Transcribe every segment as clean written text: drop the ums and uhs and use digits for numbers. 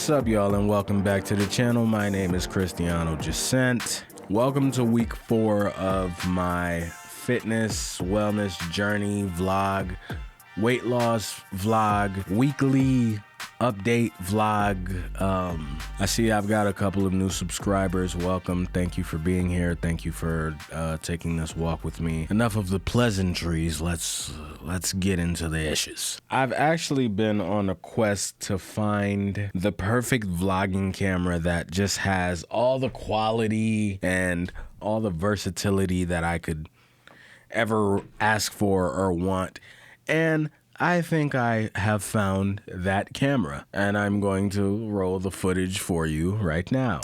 What's up, y'all, and welcome back to the channel. My name is Cristiano Jacent. Welcome to week 4 of my fitness, wellness journey vlog, weight loss vlog, weekly update vlog. I see I've got a couple of new subscribers. Welcome. Thank you for being here. Thank you for taking this walk with me. Enough of the pleasantries. Let's get into the issues. I've actually been on a quest to find the perfect vlogging camera that just has all the quality and all the versatility that I could ever ask for or want. And I think I have found that camera, and I'm going to roll the footage for you right now.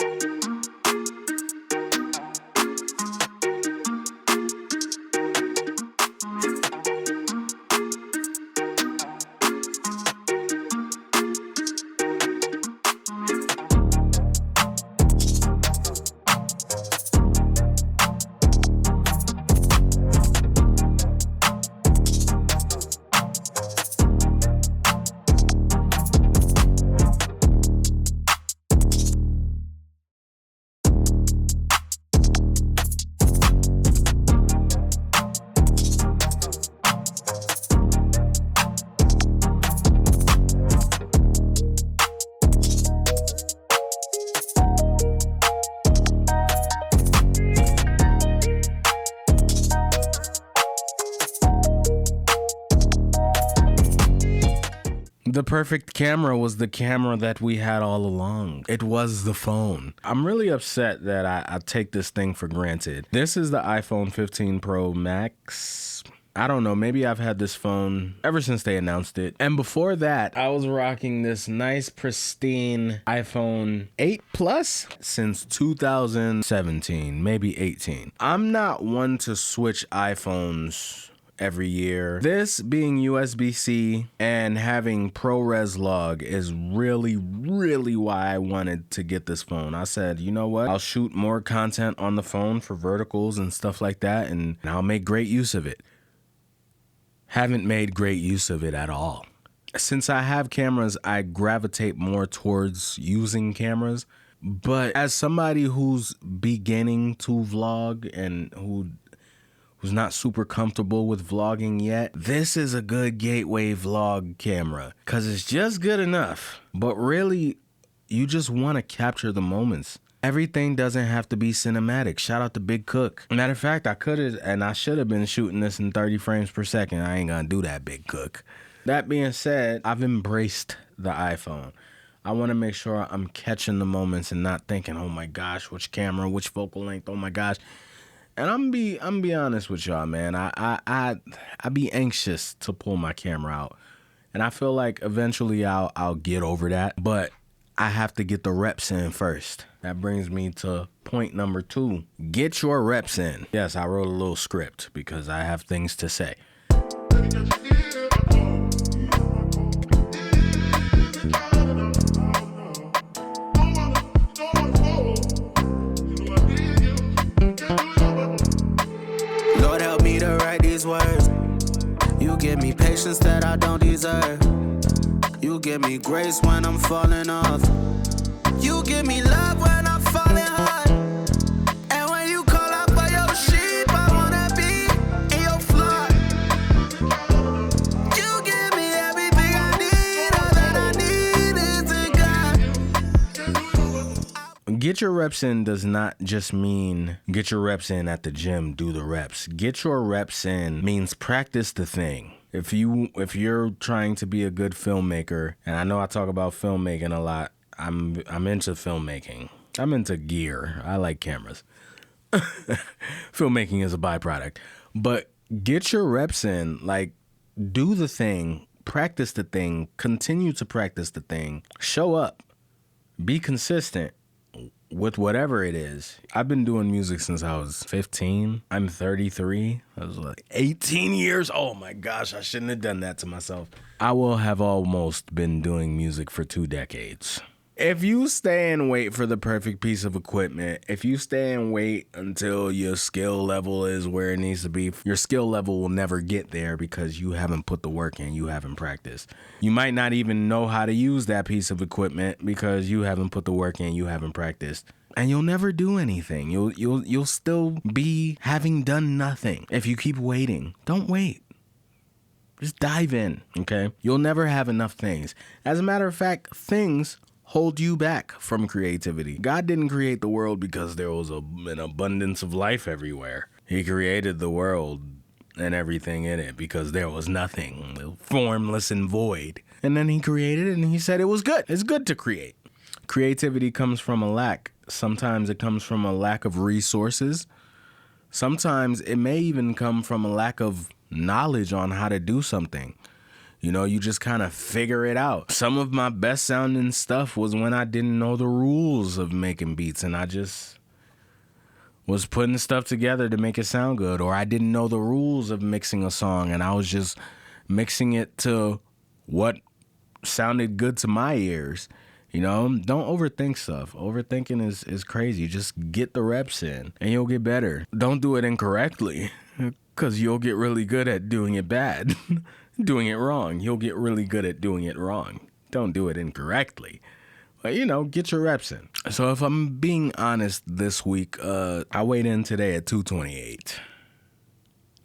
The perfect camera was the camera that we had all along. It was the phone. I'm really upset that I take this thing for granted. This is the iPhone 15 Pro Max. I don't know, maybe I've had this phone ever since they announced it. And before that, I was rocking this nice, pristine iPhone 8 Plus since 2017, maybe 18. I'm not one to switch iPhones every year. This being USB-C and having ProRes log is really why I wanted to get this phone. I said, you know what? I'll shoot more content on the phone for verticals and stuff like that, and I'll make great use of it. Haven't made great use of it at all. Since I have cameras, I gravitate more towards using cameras. But as somebody who's beginning to vlog and who's not super comfortable with vlogging yet, this is a good gateway vlog camera because it's just good enough. But really, you just want to capture the moments. Everything doesn't have to be cinematic. Shout out to Big Cook. Matter of fact, I could have and I should have been shooting this in 30 frames per second. I ain't gonna do that, Big Cook. That being said, I've embraced the iPhone. I want to make sure I'm catching the moments and not thinking, oh my gosh, which camera, which focal length, oh my gosh. And I'm be honest with y'all, man. I be anxious to pull my camera out, and I feel like eventually I'll get over that. But I have to get the reps in first. That brings me to point number 2: get your reps in. Yes, I wrote a little script because I have things to say. Words. You give me patience that I don't deserve. You give me grace when I'm falling off. You give me love when I'm falling hard. And when you call out for your sheep, I wanna be in your flock. You give me everything I need. All that I need is in God. Get your reps in does not just mean get your reps in at the gym, do the reps. Get your reps in means practice the thing. If you're trying to be a good filmmaker, and I know I talk about filmmaking a lot, I'm into filmmaking. I'm into gear. I like cameras. Filmmaking is a byproduct. But get your reps in, like do the thing, practice the thing, continue to practice the thing, show up, be consistent with whatever it is. I've been doing music since I was 15. I'm 33. I was like 18 years. Oh my gosh, I shouldn't have done that to myself. I will have almost been doing music for 2 decades. If you stay and wait for the perfect piece of equipment, if you stay and wait until your skill level is where it needs to be, your skill level will never get there because you haven't put the work in, you haven't practiced. You might not even know how to use that piece of equipment because you haven't put the work in, you haven't practiced. And you'll never do anything. You'll still be having done nothing if you keep waiting. Don't wait. Just dive in, okay? You'll never have enough things. As a matter of fact, things hold you back from creativity. God didn't create the world because there was an abundance of life everywhere. He created the world and everything in it because there was nothing, formless and void. And then he created it and he said it was good. It's good to create. Creativity comes from a lack. Sometimes it comes from a lack of resources. Sometimes it may even come from a lack of knowledge on how to do something. You know, you just kind of figure it out. Some of my best sounding stuff was when I didn't know the rules of making beats and I just was putting stuff together to make it sound good. Or I didn't know the rules of mixing a song and I was just mixing it to what sounded good to my ears. You know, don't overthink stuff. Overthinking is crazy. Just get the reps in and you'll get better. Don't do it incorrectly because you'll get really good at doing it bad. Doing it wrong. You'll get really good at doing it wrong. Don't do it incorrectly. But, you know, get your reps in. So if I'm being honest this week, I weighed in today at 228.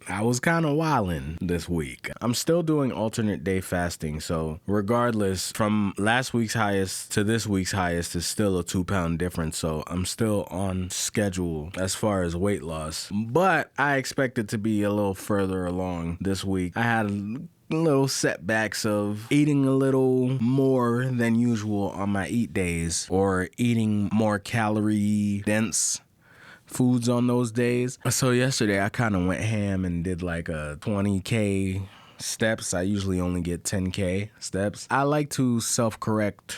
I was kind of wildin' this week. I'm still doing alternate day fasting, so regardless, from last week's highest to this week's highest is still a 2-pound difference, so I'm still on schedule as far as weight loss. But I expect it to be a little further along this week. I had little setbacks of eating a little more than usual on my eat days or eating more calorie dense foods on those days. So yesterday I kind of went ham and did like a 20K steps. I usually only get 10K steps. I like to self-correct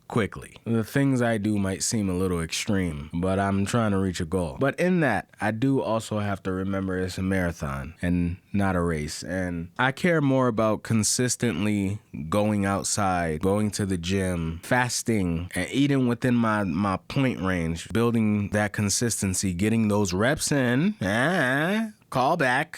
quickly. The things I do might seem a little extreme, but I'm trying to reach a goal. But in that, I do also have to remember it's a marathon and not a race. And I care more about consistently going outside, going to the gym, fasting, and eating within my point range, building that consistency, getting those reps in. Call back.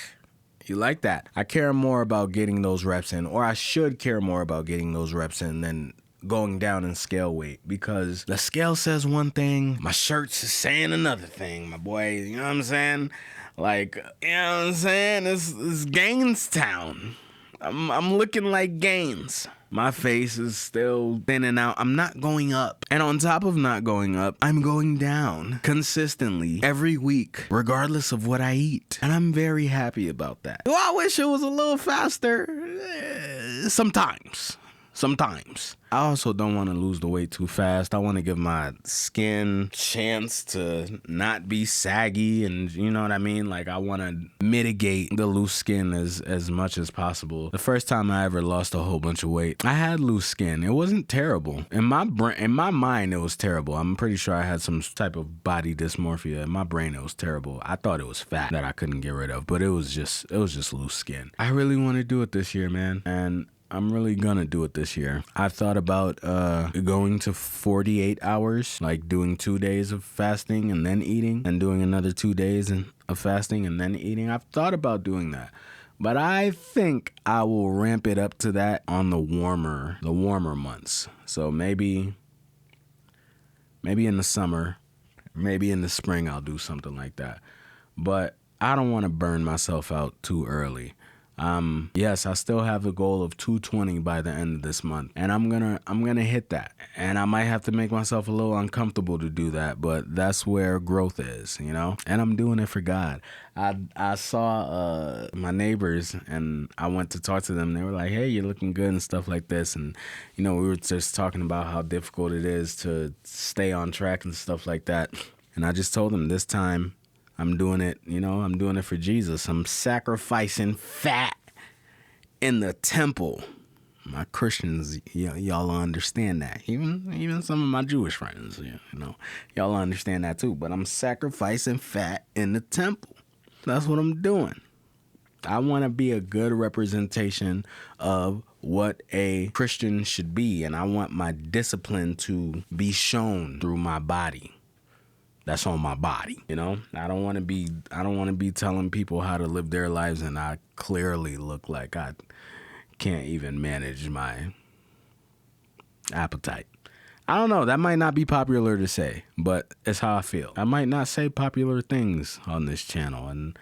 You like that? I care more about getting those reps in, or I should care more about getting those reps in than going down in scale weight, because the scale says one thing, my shirt's saying another thing, my boy. You know what I'm saying? Like, you know what I'm saying? It's Gainstown. I'm looking like Gaines. My face is still thinning out. I'm not going up. And on top of not going up, I'm going down consistently every week, regardless of what I eat. And I'm very happy about that. Do I wish it was a little faster? Sometimes. I also don't want to lose the weight too fast. I want to give my skin chance to not be saggy, and you know what I mean? Like, I want to mitigate the loose skin as much as possible. The first time I ever lost a whole bunch of weight, I had loose skin. It wasn't terrible. In my mind, it was terrible. I'm pretty sure I had some type of body dysmorphia. In my brain, it was terrible. I thought it was fat that I couldn't get rid of, but it was just loose skin. I really want to do it this year, man. And I'm really gonna do it this year. I've thought about going to 48 hours, like doing 2 days of fasting and then eating, and doing another 2 days of fasting and then eating. I've thought about doing that, but I think I will ramp it up to that on the warmer months. So maybe in the summer, maybe in the spring, I'll do something like that. But I don't want to burn myself out too early. Yes, I still have the goal of 220 by the end of this month, and I'm gonna hit that. And I might have to make myself a little uncomfortable to do that, but that's where growth is, you know? And I'm doing it for God. I saw my neighbors, and I went to talk to them. They were like, "Hey, you're looking good," and stuff like this. And you know, we were just talking about how difficult it is to stay on track and stuff like that. And I just told them, this time I'm doing it, you know, I'm doing it for Jesus. I'm sacrificing fat in the temple. My Christians, y'all understand that. Even some of my Jewish friends, you know, y'all understand that too. But I'm sacrificing fat in the temple. That's what I'm doing. I want to be a good representation of what a Christian should be, and I want my discipline to be shown through my body. That's on my body, you know? I don't want to be telling people how to live their lives, and I clearly look like I can't even manage my appetite. I don't know. That might not be popular to say, but it's how I feel. I might not say popular things on this channel, and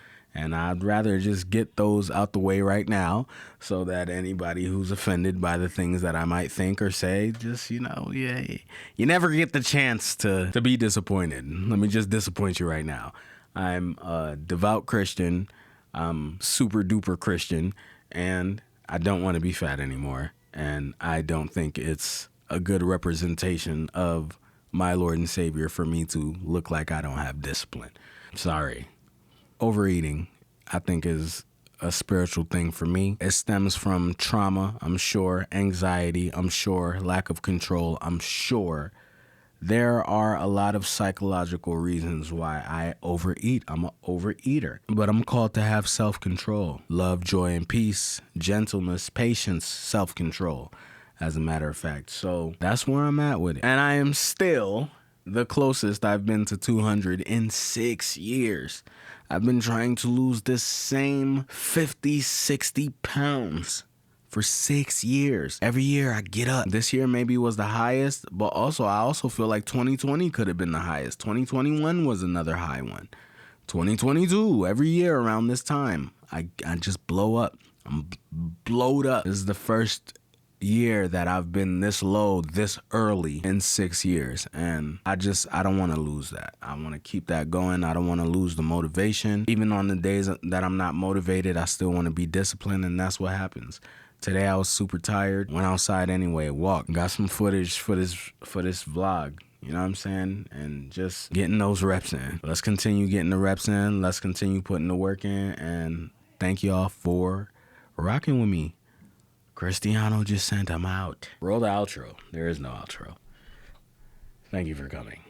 I'd rather just get those out the way right now so that anybody who's offended by the things that I might think or say, just, you never get the chance to be disappointed. Let me just disappoint you right now. I'm a devout Christian. I'm super duper Christian, and I don't want to be fat anymore. And I don't think it's a good representation of my Lord and Savior for me to look like I don't have discipline. Sorry. Overeating, I think, is a spiritual thing for me. It stems from trauma, I'm sure, anxiety, I'm sure, lack of control, I'm sure. There are a lot of psychological reasons why I overeat. I'm an overeater. But I'm called to have self-control, love, joy, and peace, gentleness, patience, self-control, as a matter of fact. So that's where I'm at with it. And I am still the closest I've been to 200 in 6 years. I've been trying to lose this same 50, 60 pounds for 6 years. Every year I get up. This year maybe was the highest, but I also feel like 2020 could have been the highest. 2021 was another high one. 2022, every year around this time, I just blow up. I'm blowed up. This is the first year that I've been this low this early in 6 years, and I don't want to lose that. I want to keep that going. I don't want to lose the motivation. Even on the days that I'm not motivated, I still want to be disciplined, and that's what happens. Today I was super tired, went outside anyway, walked, got some footage for this vlog. You know what I'm saying? And just getting those reps in. Let's continue getting the reps in. Let's continue putting the work in, and thank y'all for rocking with me. Cristiano just sent him out. Roll the outro. There is no outro. Thank you for coming.